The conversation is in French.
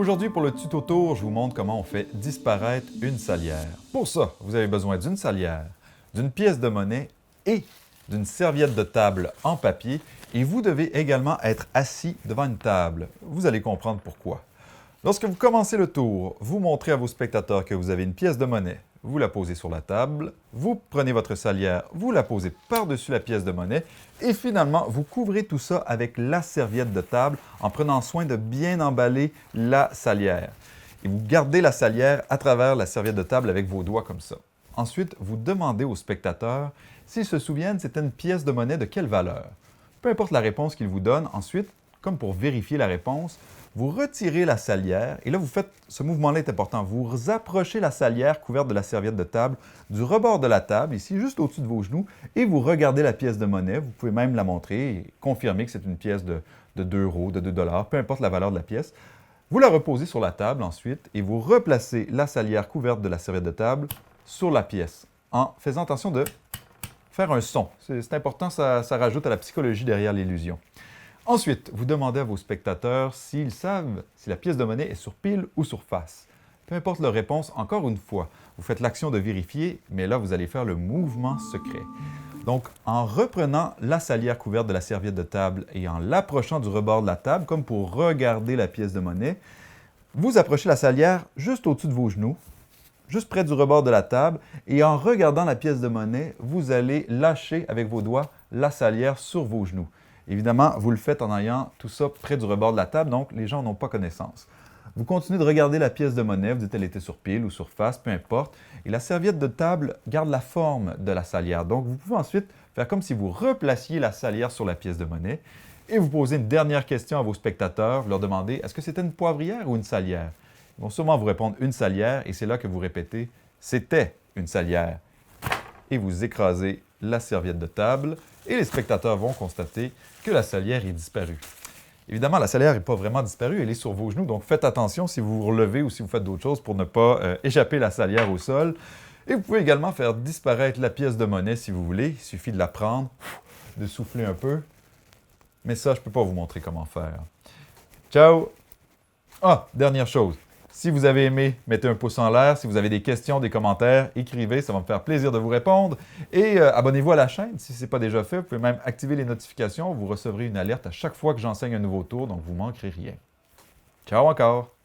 Aujourd'hui, pour le tuto tour, je vous montre comment on fait disparaître une salière. Pour ça, vous avez besoin d'une salière, d'une pièce de monnaie et d'une serviette de table en papier. Et vous devez également être assis devant une table. Vous allez comprendre pourquoi. Lorsque vous commencez le tour, vous montrez à vos spectateurs que vous avez une pièce de monnaie. Vous la posez sur la table, vous prenez votre salière, vous la posez par-dessus la pièce de monnaie et finalement, vous couvrez tout ça avec la serviette de table en prenant soin de bien emballer la salière. Et vous gardez la salière à travers la serviette de table avec vos doigts comme ça. Ensuite, vous demandez aux spectateurs s'ils se souviennent c'était une pièce de monnaie de quelle valeur. Peu importe la réponse qu'ils vous donnent, ensuite, comme pour vérifier la réponse, vous retirez la salière, et là, vous faites, ce mouvement-là est important, vous approchez la salière couverte de la serviette de table du rebord de la table, ici, juste au-dessus de vos genoux, et vous regardez la pièce de monnaie. Vous pouvez même la montrer et confirmer que c'est une pièce de 2 euros, de 2 $, peu importe la valeur de la pièce. Vous la reposez sur la table ensuite, et vous replacez la salière couverte de la serviette de table sur la pièce, en faisant attention de faire un son. C'est important, ça rajoute à la psychologie derrière l'illusion. Ensuite, vous demandez à vos spectateurs s'ils savent si la pièce de monnaie est sur pile ou sur face. Peu importe leur réponse, encore une fois, vous faites l'action de vérifier, mais là, vous allez faire le mouvement secret. Donc, en reprenant la salière couverte de la serviette de table et en l'approchant du rebord de la table, comme pour regarder la pièce de monnaie, vous approchez la salière juste au-dessus de vos genoux, juste près du rebord de la table, et en regardant la pièce de monnaie, vous allez lâcher avec vos doigts la salière sur vos genoux. Évidemment, vous le faites en ayant tout ça près du rebord de la table, donc les gens n'ont pas connaissance. Vous continuez de regarder la pièce de monnaie, vous dites qu'elle était sur pile ou sur face, peu importe, et la serviette de table garde la forme de la salière. Donc, vous pouvez ensuite faire comme si vous replaciez la salière sur la pièce de monnaie et vous posez une dernière question à vos spectateurs, vous leur demandez « Est-ce que c'était une poivrière ou une salière? » Ils vont sûrement vous répondre « Une salière » et c'est là que vous répétez « C'était une salière » et vous écrasez la serviette de table et les spectateurs vont constater que la salière est disparue. Évidemment, la salière n'est pas vraiment disparue, elle est sur vos genoux, donc faites attention si vous vous relevez ou si vous faites d'autres choses pour ne pas échapper la salière au sol. Et vous pouvez également faire disparaître la pièce de monnaie si vous voulez. Il suffit de la prendre, de souffler un peu. Mais ça, je ne peux pas vous montrer comment faire. Ciao! Ah, dernière chose. Si vous avez aimé, mettez un pouce en l'air. Si vous avez des questions, des commentaires, écrivez, ça va me faire plaisir de vous répondre. Et abonnez-vous à la chaîne si ce n'est pas déjà fait. Vous pouvez même activer les notifications. Vous recevrez une alerte à chaque fois que j'enseigne un nouveau tour, donc vous ne manquerez rien. Ciao encore!